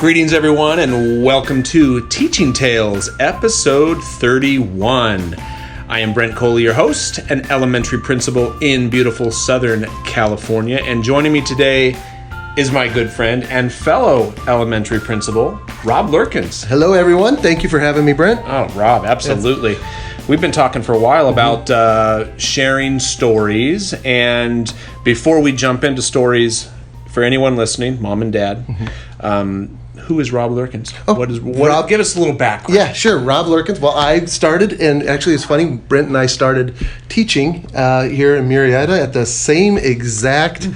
Greetings, everyone, and welcome to Teaching Tales, episode 31. I am Brent Coley, your host, an elementary principal in beautiful Southern California, and joining me today is my good friend and fellow elementary principal, Rob Lurkins. Hello, everyone. Thank you for having me, Brent. Oh, Rob, absolutely. Yes. We've been talking for a while about sharing stories, and before we jump into stories, for anyone listening, mom and dad, who is Rob Lurkins? Rob, give us a little background. Yeah, sure. Rob Lurkins. Well, I started, and actually it's funny, Brent and I started teaching here in Murrieta at the same exact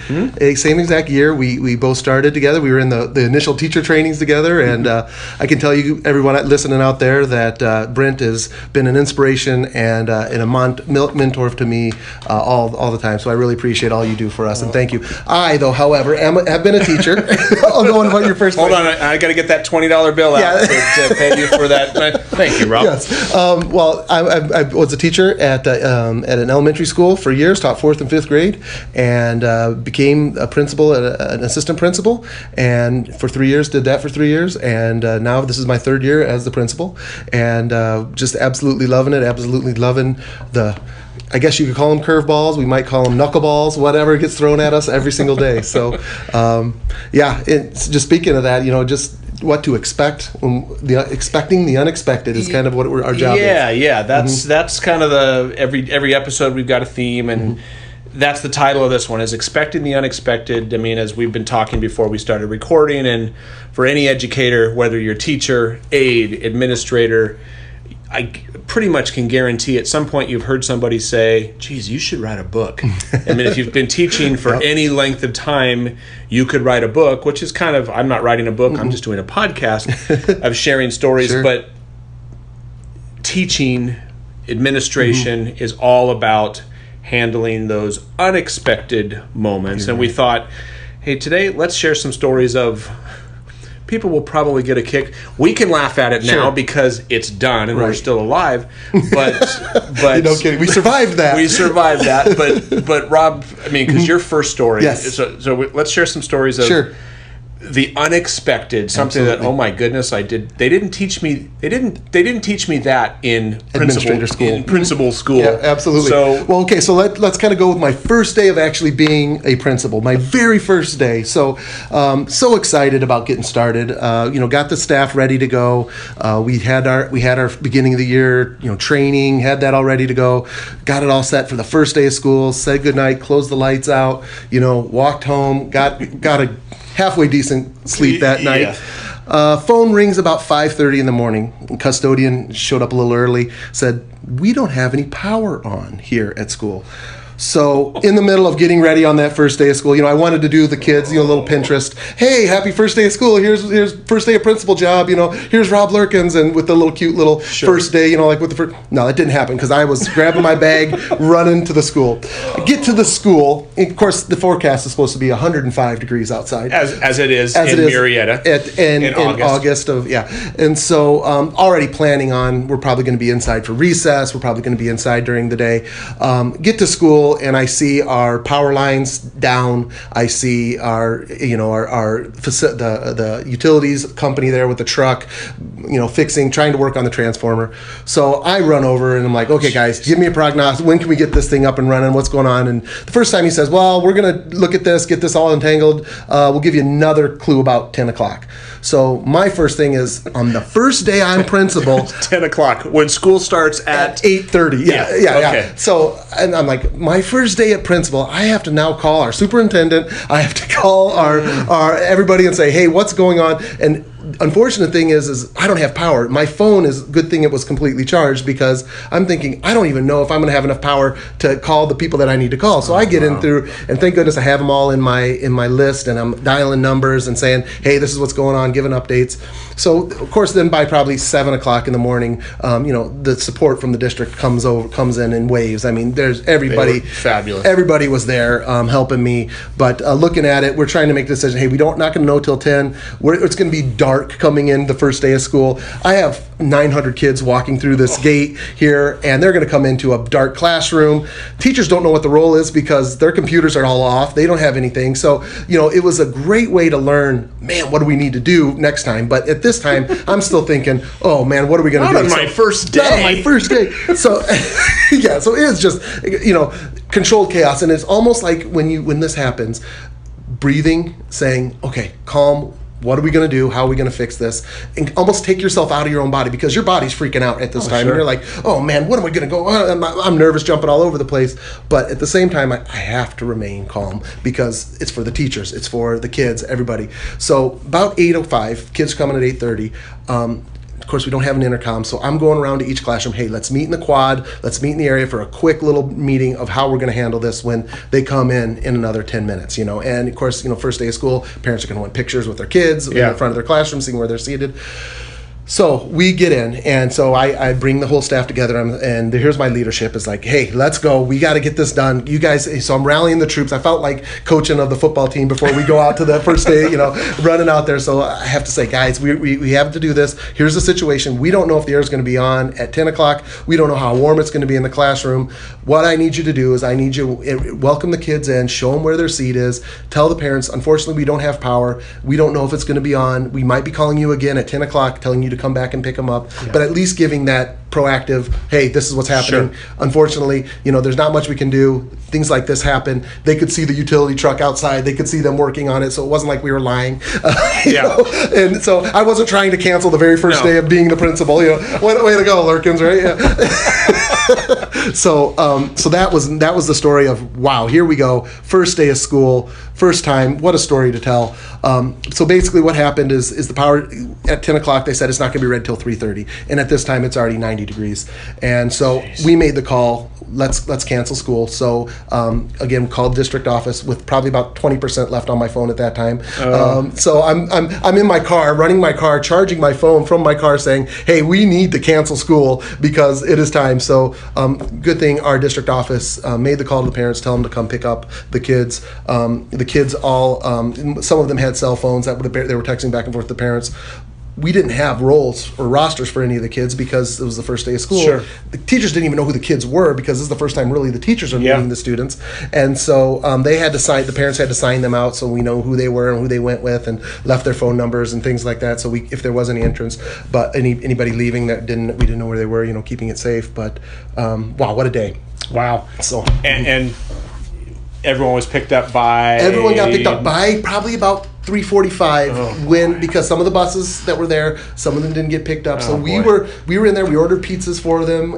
year. We both started together. We were in the initial teacher trainings together, and I can tell you, everyone listening out there, that Brent has been an inspiration and a mentor to me all the time. So I really appreciate all you do for us, and thank you. I, though, however, have been a teacher. I'll go on about your first Hold on, I got to get that $20 bill out to pay you for that. Thank you, Rob. Yes. Well, I was a teacher at an elementary school for years, taught 4th and 5th grade, and became a principal, an assistant principal, and for 3 years, did that for 3 years, and now this is my 3rd year as the principal, and just absolutely loving it, absolutely loving I guess you could call them curveballs. We might call them knuckleballs. Whatever gets thrown at us every single day. So, it's just speaking of that, just what to expect. Expecting the unexpected is kind of what our job is. Yeah. That's kind of every episode we've got a theme, and that's the title of this one, is Expecting the Unexpected. I mean, as we've been talking before we started recording, and for any educator, whether you're teacher, aide, administrator, I pretty much can guarantee at some point you've heard somebody say, geez, you should write a book. I mean, if you've been teaching for any length of time, you could write a book, which is kind of, I'm not writing a book, I'm just doing a podcast of sharing stories. Sure. But teaching, administration is all about handling those unexpected moments. And we thought, hey, today let's share some stories of people will probably get a kick. We can laugh at it now because it's done and we're still alive. But no kidding, we survived that. But Rob, I mean, because your first story. Yes. So let's share some stories of the unexpected, something that, oh my goodness, I did. They didn't teach me. They didn't teach me that in principal school. Yeah, absolutely. So let's kind of go with my first day of actually being a principal. My very first day. So excited about getting started. Got the staff ready to go. We had our beginning of the year, training. Had that all ready to go. Got it all set for the first day of school. Said goodnight. Closed the lights out. Walked home. Got a halfway decent sleep that night. Phone rings about 5:30 in the morning. Custodian showed up a little early, said, we don't have any power on here at school. So in the middle of getting ready on that first day of school, I wanted to do the kids, a little Pinterest. Hey, happy first day of school. Here's first day of principal job. Here's Rob Lurkins, and with the little cute little first day, like with the first. No, that didn't happen because I was grabbing my bag, running to the school. I get to the school. And of course, the forecast is supposed to be 105 degrees outside, as it is in Murrieta in August of And so already planning on we're probably going to be inside for recess. We're probably going to be inside during the day. Get to school. And I see our power lines down. I see the utilities company there with the truck, trying to work on the transformer. So I run over and I'm like, okay, guys, give me a prognosis. When can we get this thing up and running? What's going on? And the first time he says, well, we're going to look at this, get this all entangled. We'll give you another clue about 10 o'clock. So my first thing is, on the first day I'm principal. 10 o'clock, when school starts at 8:30. Yeah. Okay. So, and I'm like, my first day at principal, I have to now call our superintendent. I have to call our everybody and say, hey, what's going on? And unfortunate thing is I don't have power. My phone is good thing it was completely charged, because I'm thinking I don't even know if I'm going to have enough power to call the people that I need to call. So I get in through, and thank goodness I have them all in my list, and I'm dialing numbers and saying, hey, this is what's going on, giving updates. So of course then by probably 7 o'clock in the morning, the support from the district comes in waves. I mean, there's everybody. Fabulous. Everybody was there helping me. But looking at it, we're trying to make the decision. Hey, not going to know till 10. It's going to be dark dark coming in the first day of school. I have 900 kids walking through this gate here, and they're going to come into a dark classroom. Teachers don't know what the role is because their computers are all off. They don't have anything. So, it was a great way to learn, man, what do we need to do next time? But at this time, I'm still thinking, oh, man, what are we going to do? Not on my first day. Not on my first day. So, yeah, so it is just, controlled chaos. And it's almost like when this happens, breathing, saying, okay, calm, what are we going to do? How are we going to fix this? And almost take yourself out of your own body because your body's freaking out at this time. Sure. And you're like, oh man, what am I going to go? I'm nervous, jumping all over the place. But at the same time, I have to remain calm because it's for the teachers. It's for the kids, everybody. So about 8:05, kids coming at 8:30. Of course, we don't have an intercom, so I'm going around to each classroom. Hey, let's meet in the quad. Let's meet in the area for a quick little meeting of how we're going to handle this when they come in another 10 minutes, And, of course, first day of school, parents are going to want pictures with their kids in the front of their classroom, seeing where they're seated. So we get in, and so I bring the whole staff together, and here's my leadership. It's like, hey, let's go. We got to get this done. You guys, so I'm rallying the troops. I felt like coaching of the football team before we go out to the first day, running out there. So I have to say, guys, we have to do this. Here's the situation. We don't know if the air is going to be on at 10 o'clock. We don't know how warm it's going to be in the classroom. What I need you to do is I need you welcome the kids in, show them where their seat is, tell the parents, unfortunately, we don't have power. We don't know if it's going to be on. We might be calling you again at 10 o'clock, telling you to come back and pick them up, but at least giving that proactive, hey, this is what's happening. Sure. Unfortunately, there's not much we can do. Things like this happen. They could see the utility truck outside. They could see them working on it, so it wasn't like we were lying. And so I wasn't trying to cancel the very first day of being the principal. Way to go, Lurkins, right? Yeah. So that was the story of, wow, here we go. First day of school, first time. What a story to tell. So basically what happened is the power at 10 o'clock, they said it's not going to be ready till 3:30. And at this time, it's already 90 degrees. And so we made the call, let's cancel school. So again, called district office with probably about 20% left on my phone at that time. So I'm in my car, running my car, charging my phone from my car saying, hey, we need to cancel school because it is time. So good thing our district office made the call to the parents, tell them to come pick up the kids. The kids all, some of them had cell phones they were texting back and forth to the parents. We didn't have roles or rosters for any of the kids because it was the first day of school. Sure. The teachers didn't even know who the kids were because this is the first time really the teachers are meeting the students. And so the parents had to sign them out so we know who they were and who they went with and left their phone numbers and things like that. So if there was any entrance, but anybody leaving we didn't know where they were, keeping it safe. But wow, what a day. Wow. So and everyone was picked up by... Everyone got picked up by probably about 3:45 because some of the buses that were there, some of them didn't get picked up. So we were in there. We ordered pizzas for them.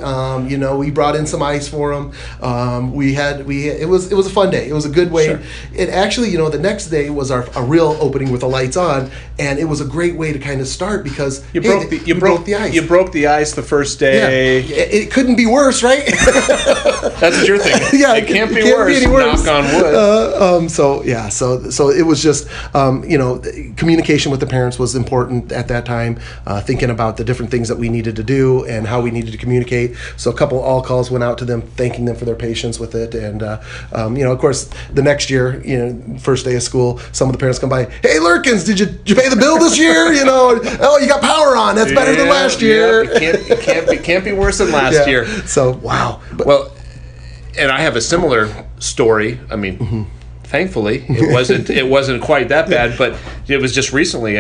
We brought in some ice for them. It was a fun day. It was a good way. Sure. It actually, the next day was a real opening with the lights on, and it was a great way to kind of start because you broke the ice. You broke the ice the first day. Yeah. It couldn't be worse, right? That's what you're thinking. Yeah, it can't be worse. Knock on wood. So it was just. Communication with the parents was important at that time, thinking about the different things that we needed to do and how we needed to communicate. So a couple all calls went out to them, thanking them for their patience with it. And, of course, the next year, first day of school, some of the parents come by, hey, Lurkins, did you pay the bill this year? Oh, you got power on. That's better than last year. It can't be worse than last year. So, wow. Well, and I have a similar story. I mean... Thankfully, it wasn't quite that bad, but it was just recently,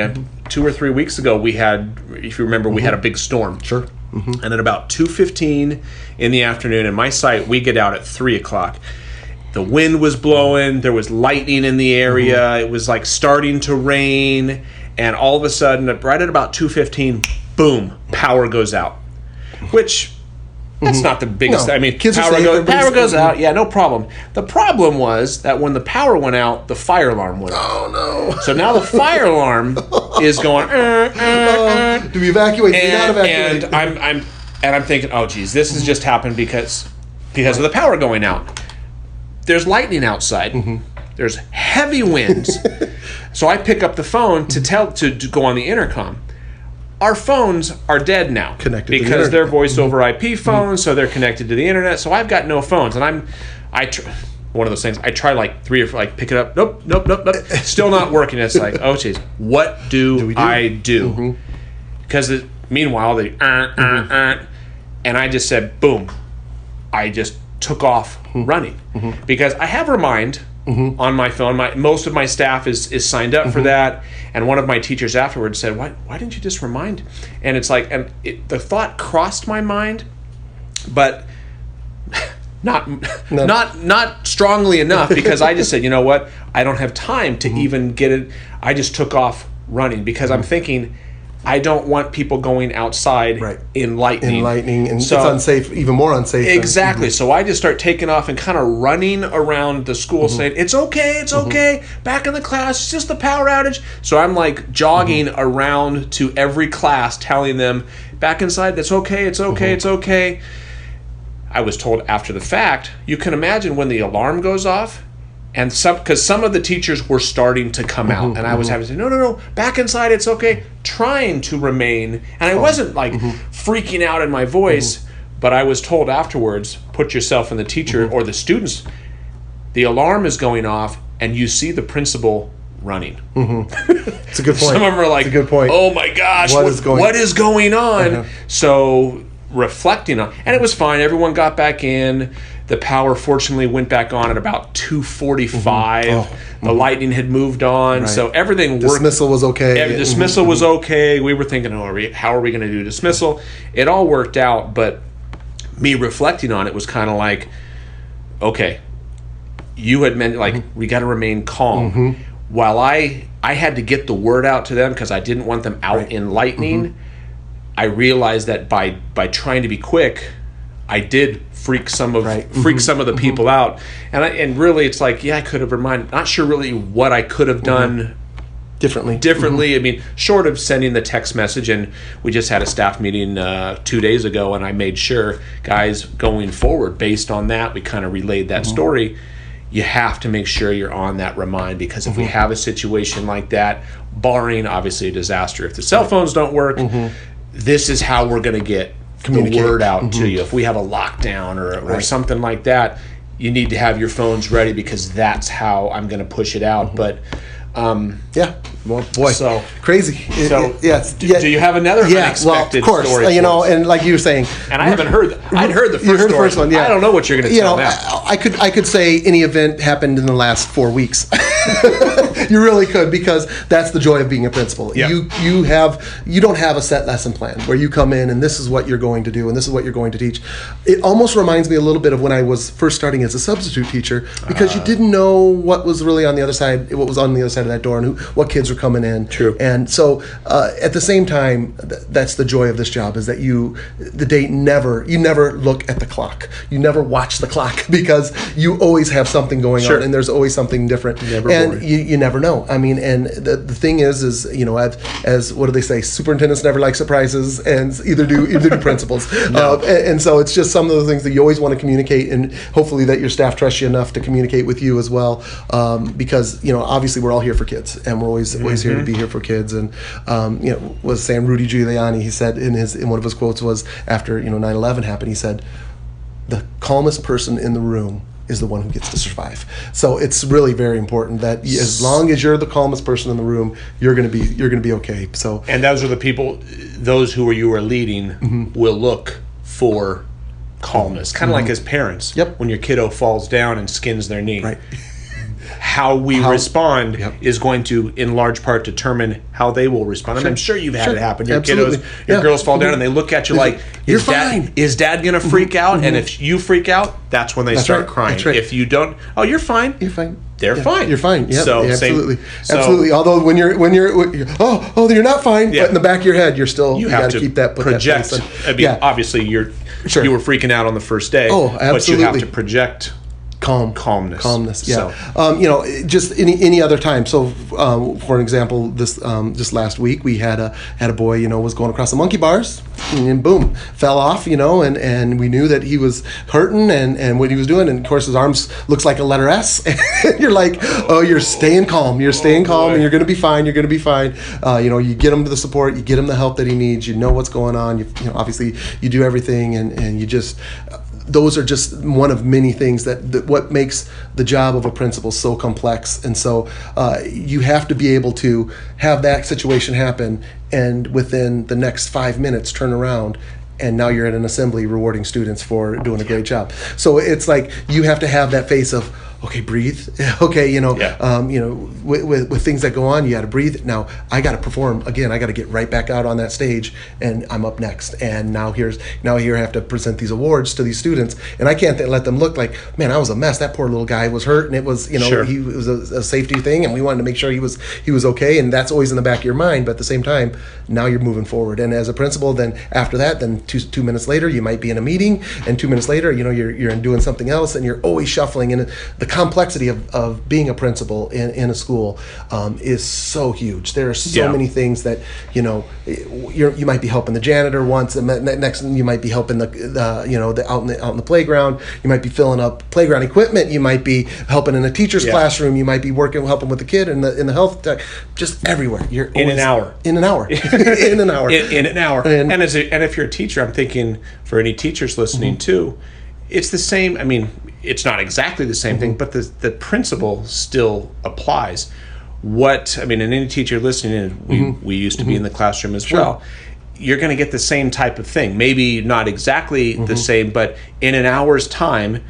2 or 3 weeks ago, we had, if you remember, we had a big storm. Sure. Mm-hmm. And at about 2:15 in the afternoon, in my site, we get out at 3 o'clock. The wind was blowing, there was lightning in the area, it was like starting to rain, and all of a sudden, right at about 2:15, boom, power goes out. Which... That's not the biggest. No. I mean, kids power goes out. Yeah, no problem. The problem was that when the power went out, the fire alarm went off. Oh no! So now the fire alarm is going. Do we evacuate? Do we not evacuate? And I'm thinking, oh geez, this has just happened because of the power going out. There's lightning outside. Mm-hmm. There's heavy winds. So I pick up the phone to go on the intercom. Our phones are dead now connected because to they're voice over IP phones, so they're connected to the internet. So I've got no phones, and one of those things. I try like 3 or 4, like pick it up. Nope. Still not working. It's like, oh, jeez. What do I do? Because meanwhile, and I just said, boom. I just took off running because I have Remind on my phone. Most of my staff is signed up for that. And one of my teachers afterwards said, why didn't you just remind? And it's like, the thought crossed my mind, but not strongly enough, because I just said, you know what? I don't have time to even get it. I just took off running because I'm thinking, I don't want people going outside in lightning. And so, it's unsafe, even more unsafe. Exactly. So I just start taking off and kind of running around the school saying, it's okay, back in the class, it's just the power outage. So I'm like jogging around to every class telling them, back inside, it's okay, it's okay. I was told after the fact, you can imagine when the alarm goes off, and because some of the teachers were starting to come out, and I was having to say, no, back inside, it's okay, trying to remain. And I wasn't like freaking out in my voice, but I was told afterwards, put yourself in the teacher or the students, the alarm is going off, and you see the principal running. It's a good point. Some of them are like, good point. Oh my gosh, what is going on? So reflecting on, and it was fine. Everyone got back in. The power fortunately went back on at about 2:45. The lightning had moved on, so everything worked. Dismissal was okay. Dismissal was okay. We were thinking, how are we going to do dismissal? It all worked out, but me reflecting on it was kind of like, okay, you had meant like we got to remain calm. While I had to get the word out to them because I didn't want them out in lightning. I realized that by trying to be quick, I did freak some of the people out, and really it's like, I could have reminded. Not sure really what I could have done differently. I mean, short of sending the text message, and we just had a staff meeting 2 days ago, and I made sure, guys, going forward, based on that, we kind of relayed that story. You have to make sure you're on that remind, because if we have a situation like that, barring obviously a disaster, if the cell phones don't work, this is how we're going to get the word out to you. If we have a lockdown or something like that, you need to have your phones ready, because that's how I'm going to push it out. But well, boy, so crazy. Do you have another unexpected story? Of course, story? And like you were saying, and I haven't heard. I'd heard the first one. I don't know what you're going to tell now. I could say any event happened in the last 4 weeks. You really could, because that's the joy of being a principal. Yep. You don't have a set lesson plan where you come in and this is what you're going to do and this is what you're going to teach. It almost reminds me a little bit of when I was first starting as a substitute teacher, because you didn't know what was really on the other side, what was on the other side of that door, and what kids were coming in. True. And so at the same time, that's the joy of this job, is that you never look at the clock. You never watch the clock, because you always have something going on, and there's always something different. And you never know. I mean, and the thing is as what do they say? Superintendents never like surprises, and either do principals. And so it's just some of the things that you always want to communicate, and hopefully that your staff trusts you enough to communicate with you as well, because obviously we're all here for kids, and we're always here to be here for kids. And was saying Rudy Giuliani, he said in one of his quotes was, after 9/11 happened, he said, the calmest person in the room is the one who gets to survive. So it's really very important that as long as you're the calmest person in the room, you're going to be okay. So, and those are the people, those who you are leading will look for calmness, kind of like as parents. When your kiddo falls down and skins their knee. How we respond is going to, in large part, determine how they will respond. I mean, I'm sure you've had it happen. Your kiddos, your girls fall down and they look at you like, is dad going to freak out? And if you freak out, that's when they start crying. If you don't, you're fine. You're fine. They're fine. You're fine. Yep. So absolutely. Although when you're you're not fine, but in the back of your head, you got to keep that project. I mean, obviously you were freaking out on the first day. But you have to project calmness. Yeah. So. Just any other time. So, for an example, this just last week we had a boy, was going across the monkey bars, and boom, fell off, and we knew that he was hurting and what he was doing, and of course his arms looks like a letter S. And you're like, you're staying calm, and you're going to be fine. You're going to be fine. You get him to the support, you get him the help that he needs. You know what's going on. Obviously you do everything, and you just. those are just one of many things that what makes the job of a principal so complex. And so you have to be able to have that situation happen and within the next 5 minutes turn around, and now you're at an assembly rewarding students for doing a great job. So it's like you have to have that face of, okay, breathe. Okay, with things that go on, you got to breathe. Now I got to perform again. I got to get right back out on that stage, and I'm up next. And now here I have to present these awards to these students, and I can't let them look like, man, I was a mess. That poor little guy was hurt, and it was, Sure. He was a safety thing, and we wanted to make sure he was okay, and that's always in the back of your mind. But at the same time, now you're moving forward. And as a principal, then after that, then two minutes later, you might be in a meeting, and 2 minutes later, you're doing something else, and you're always shuffling. And the complexity of being a principal in a school is so huge. There are so many things that you might be helping the janitor once, and next you might be helping the out in the playground. You might be filling up playground equipment. You might be helping in a teacher's classroom. You might be helping with the kid in the health tech. Just everywhere. You're in an hour. In an hour. In an hour. In an hour. And if you're a teacher, I'm thinking for any teachers listening too, it's the same. I mean, it's not exactly the same thing, but the principle still applies. And any teacher listening, we used to be in the classroom as well. You're going to get the same type of thing. Maybe not exactly the same, but in an hour's time,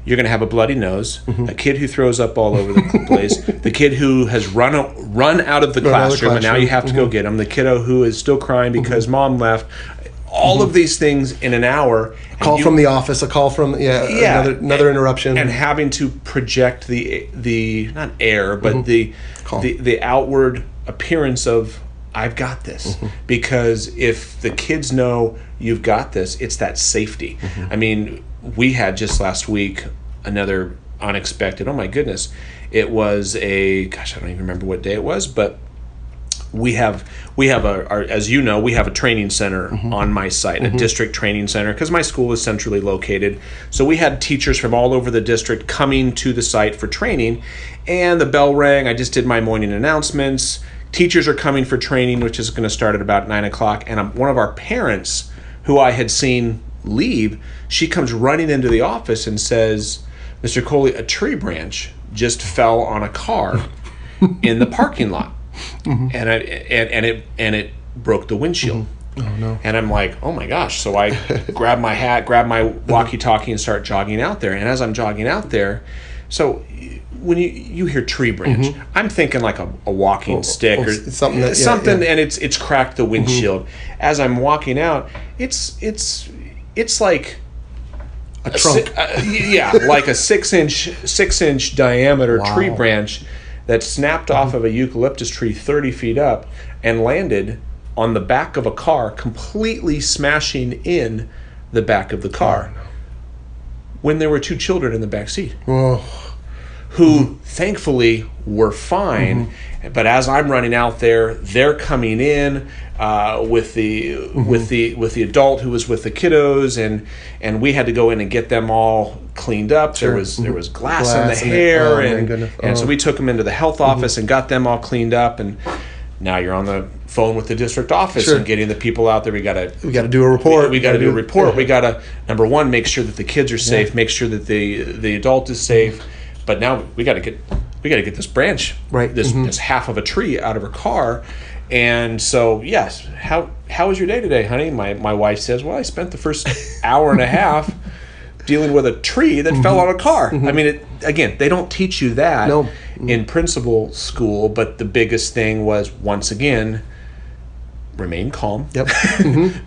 you're going to have a bloody nose, a kid who throws up all over the place, the kid who has run out of the classroom, and now you have to go get him, the kiddo who is still crying because mom left. All of these things in an hour. A call from the office, a call from another interruption, and having to project the not air, but the outward appearance of I've got this. Because if the kids know you've got this, it's that safety. I mean, we had just last week another unexpected. Oh my goodness, it was I don't even remember what day it was, but. We have as you know, we have a training center on my site, a district training center, because my school is centrally located. So we had teachers from all over the district coming to the site for training, and the bell rang. I just did my morning announcements. Teachers are coming for training, which is going to start at about 9:00. And one of our parents, who I had seen leave, she comes running into the office and says, "Mr. Coley, a tree branch just fell on a car in the parking lot." And it broke the windshield. Oh no! And I'm like, oh my gosh! So I grab my hat, grab my walkie-talkie, and start jogging out there. And as I'm jogging out there, so when you hear tree branch, I'm thinking like a walking stick or something, and it's cracked the windshield. As I'm walking out, it's like a trunk, like a 6-inch diameter tree branch that snapped off of a eucalyptus tree 30 feet up and landed on the back of a car, completely smashing in the back of the car. When there were 2 children in the back seat, who thankfully were fine. But as I'm running out there, they're coming in with the adult who was with the kiddos, and we had to go in and get them all cleaned up. There was glass in the hair, and so we took them into the health office and got them all cleaned up. And now you're on the phone with the district office and getting the people out there. We got to do a report. We got to do a report. We got to, number one, make sure that the kids are safe, make sure that the adult is safe. But now we got to get this branch, this half of a tree out of her car. And so, yes, how was your day today, honey? My wife says, well, I spent the first hour and a half dealing with a tree that fell on a car. I mean, again, they don't teach you that in principal school, but the biggest thing was, once again, remain calm.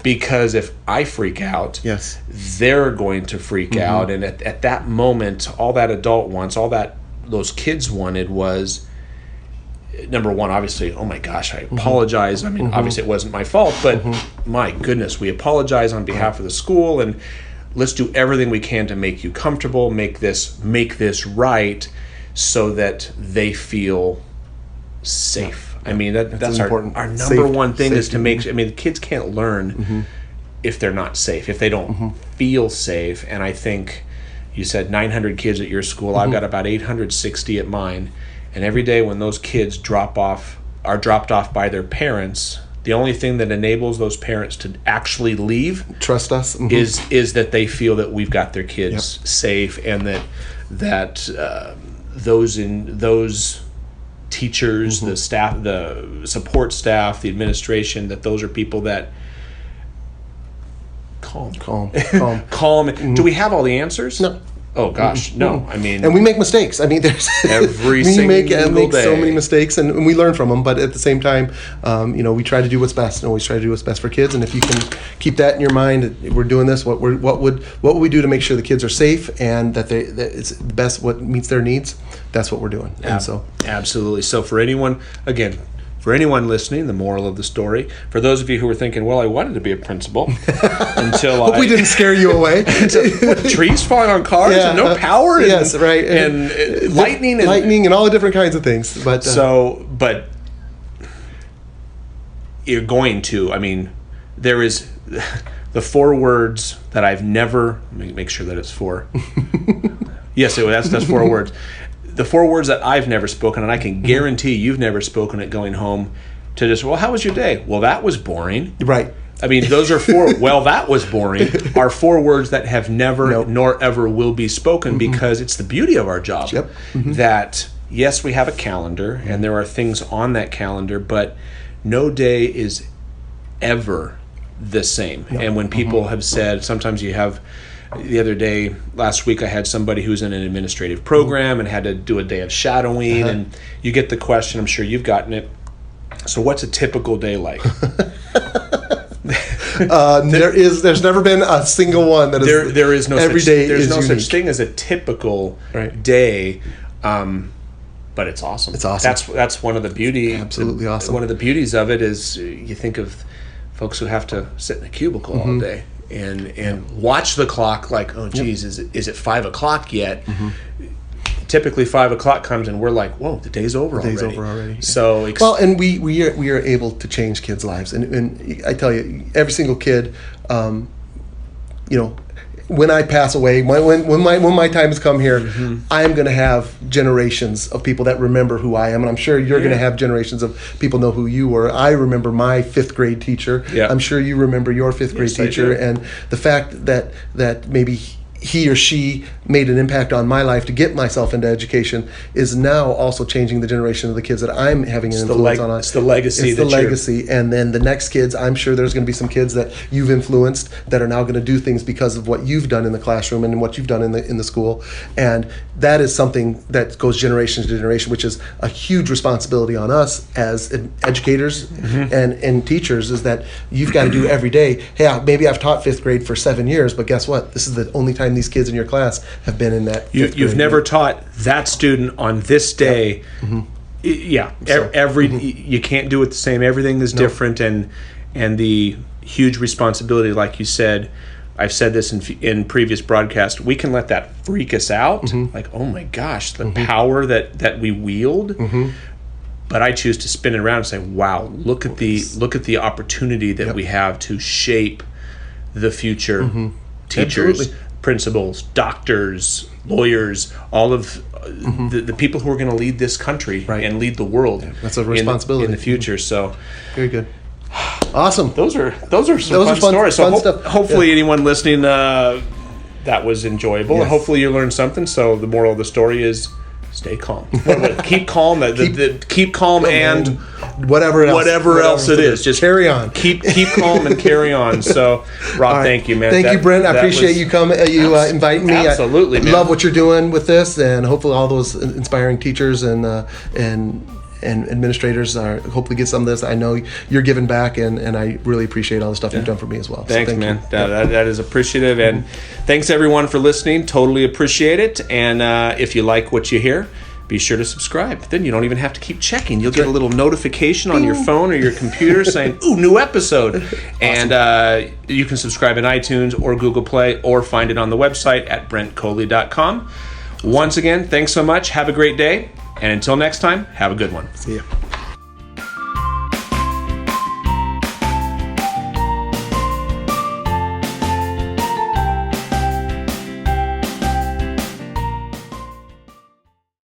Because if I freak out, they're going to freak out. And at that moment, all that adult wants, all that those kids wanted was, number one, obviously, oh my gosh, I apologize. I mean, obviously it wasn't my fault, but my goodness, we apologize on behalf of the school, and let's do everything we can to make you comfortable, make this right, so that they feel safe. I mean, that's important. Our number one thing is to make. I mean, the kids can't learn if they're not safe, if they don't feel safe. And I think you said 900 kids at your school. I've got about 860 at mine. And every day when those kids are dropped off by their parents the only thing that enables those parents to actually leave, trust us, is that they feel that we've got their kids safe, and that those teachers, the staff, the support staff, the administration, that those are people that calm. Do we have all the answers? No. Oh gosh, no. I mean, and we make mistakes. I mean, there's every we single make day. so many mistakes, and we learn from them. But at the same time, we try to do what's best, and always try to do what's best for kids. And if you can keep that in your mind, we're doing this. What would we do to make sure the kids are safe and that it's the best, what meets their needs? That's what we're doing. And so absolutely. So for anyone listening, the moral of the story, for those of you who were thinking, well, I wanted to be a principal until hope we didn't scare you away. With trees falling on cars and no power, and, yes, right, and lightning and all the different kinds of things. But but you're going to. I mean, there is the 4 words that I've never. Let me make sure that it's 4. Yes, that's 4 words. The 4 words that I've never spoken, and I can guarantee you've never spoken it going home to just, well, how was your day? Well, that was boring. Right. I mean, those are 4, well, that was boring, are 4 words that have never nor ever will be spoken, because it's the beauty of our job. Yep. That, yes, we have a calendar, and there are things on that calendar, but no day is ever the same. And when people have said, sometimes you have, the other day, last week, I had somebody who's in an administrative program and had to do a day of shadowing, and you get the question, I'm sure you've gotten it, so what's a typical day like? There's never been a single one that is there is no every such, day there's is no unique. such thing as a typical day, but it's awesome. It's awesome. That's one of the beauty. Absolutely awesome. One of the beauties of it is you think of folks who have to sit in a cubicle all day and watch the clock like, oh geez, is it 5 o'clock yet? Typically 5 o'clock comes and we're like, whoa, the day's over already. So and we are able to change kids' lives, and I tell you, every single kid, when I pass away, when my time has come here, I am going to have generations of people that remember who I am, and I'm sure you're going to have generations of people know who you were. I remember my 5th grade teacher. Yeah. I'm sure you remember your 5th grade teacher, and the fact that maybe he or she made an impact on my life to get myself into education is now also changing the generation of the kids that I'm having an influence on. It's the legacy. It's the legacy. And then the next kids, I'm sure there's going to be some kids that you've influenced that are now going to do things because of what you've done in the classroom and what you've done in the school. And that is something that goes generation to generation, which is a huge responsibility on us as educators and teachers, is that you've got to do every day. Hey, maybe I've taught 5th grade for 7 years, but guess what? This is the only time these kids in your class have been in that. You've never taught that student on this day. Yeah, you can't do it the same. Everything is different, and the huge responsibility, like you said. I've said this in previous broadcasts. We can let that freak us out, like, oh my gosh, the power that we wield. But I choose to spin it around and say, wow, look at the opportunity that we have to shape the future teachers. Absolutely. Principals, doctors, lawyers, all of the people who are going to lead this country and lead the world. Yeah, that's a responsibility in the future. So, very good, awesome. Those are some fun stories. So hopefully, anyone listening, that was enjoyable. Yes. Hopefully, you learned something. So the moral of the story is, stay calm. Keep calm. Keep calm and whatever else it is. Just carry on. Keep calm and carry on. So, Rob, thank you, man. Thank you, Brent. I appreciate you coming. Inviting me. Absolutely, man. Love what you're doing with this, and hopefully, all those inspiring teachers and administrators hopefully get some of this. I know you're giving back, and I really appreciate all the stuff you've done for me as well. Thanks, so man. That is appreciative, and thanks everyone for listening. Totally appreciate it. And if you like what you hear, be sure to subscribe. Then you don't even have to keep checking. You'll get a little notification on your phone or your computer saying, ooh, new episode. Awesome. And you can subscribe in iTunes or Google Play, or find it on the website at brentcoley.com. Once again, thanks so much. Have a great day. And until next time, have a good one. See ya.